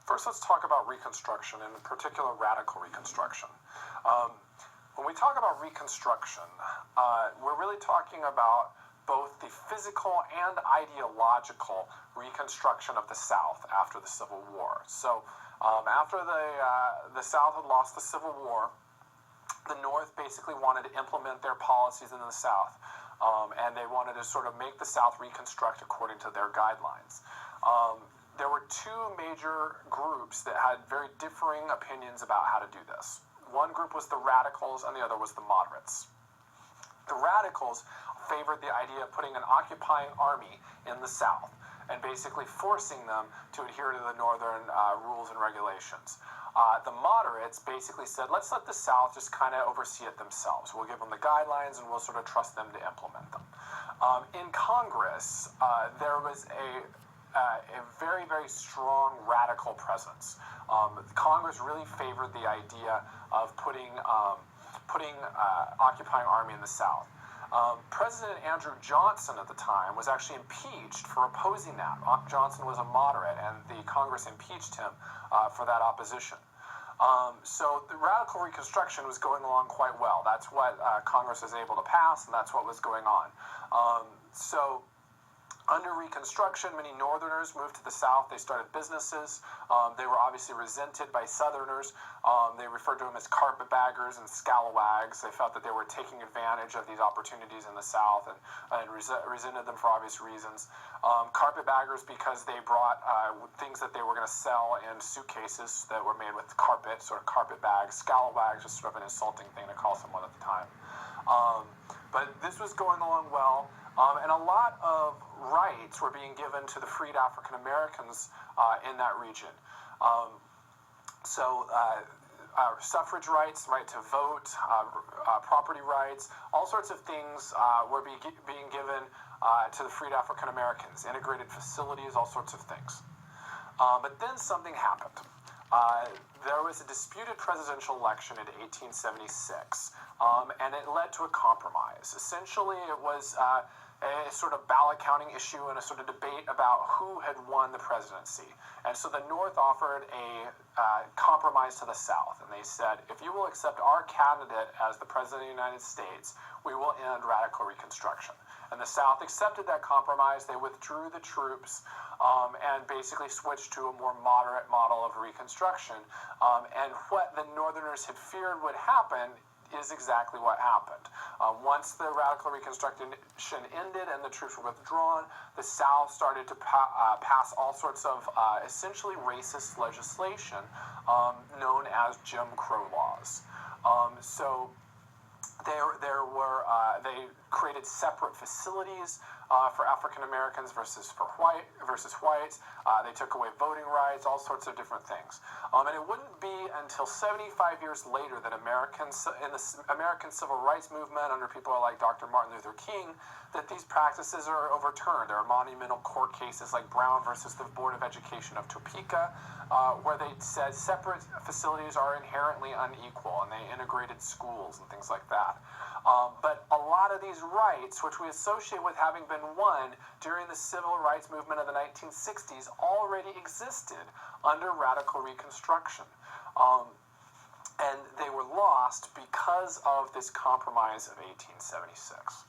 First, let's talk about Reconstruction, and in particular, radical Reconstruction. When we talk about Reconstruction, we're really talking about both the physical and ideological reconstruction of the South after the Civil War. So, after the South had lost the Civil War, the North basically wanted to implement their policies in the South, and they wanted to sort of make the South reconstruct according to their guidelines. There were two major groups that had very differing opinions about how to do this. One group was the radicals, and the other was the moderates. The radicals favored the idea of putting an occupying army in the South and basically forcing them to adhere to the Northern rules and regulations. The moderates basically said, let's let the South just kind of oversee it themselves. We'll give them the guidelines and we'll sort of trust them to implement them. In Congress, there was a very, very strong radical presence. Congress really favored the idea of putting occupying army in the South. President Andrew Johnson at the time was actually impeached for opposing that. Johnson was a moderate, and the Congress impeached him for that opposition. So the radical Reconstruction was going along quite well. That's what Congress was able to pass, and that's what was going on. So under Reconstruction, many Northerners moved to the South. They started businesses. They were obviously resented by Southerners. They referred to them as carpetbaggers and scalawags. They felt that they were taking advantage of these opportunities in the South and resented them for obvious reasons. Carpetbaggers because they brought things that they were going to sell in suitcases that were made with carpet, sort of carpet bags. Scalawags was sort of an insulting thing to call someone at the time. But this was going along well. And a lot of rights were being given to the freed African Americans in that region. Suffrage rights, right to vote, property rights, all sorts of things were being given to the freed African Americans, integrated facilities, all sorts of things. But then something happened. There was a disputed presidential election in 1876, and it led to a compromise. Essentially, it was a sort of ballot counting issue and a sort of debate about who had won the presidency. And so the North offered a compromise to the South, and they said, if you will accept our candidate as the President of the United States, we will end radical Reconstruction. And the South accepted that compromise. They withdrew the troops and basically switched to a more moderate model of Reconstruction. And what the Northerners had feared would happen is exactly what happened. Once the radical Reconstruction ended and the troops were withdrawn, the South started to pass all sorts of essentially racist legislation known as Jim Crow laws. So they created separate facilities for African Americans versus whites. They took away voting rights, all sorts of different things. And it wouldn't be until 75 years later that Americans in the American Civil Rights Movement, under people like Dr. Martin Luther King, that these practices are overturned. There are monumental court cases like Brown versus the Board of Education of Topeka, where they said separate facilities are inherently unequal, and they integrated schools and things like that. But a lot of these rights, which we associate with having been won during the civil rights movement of the 1960s, already existed under radical Reconstruction. And they were lost because of this compromise of 1876.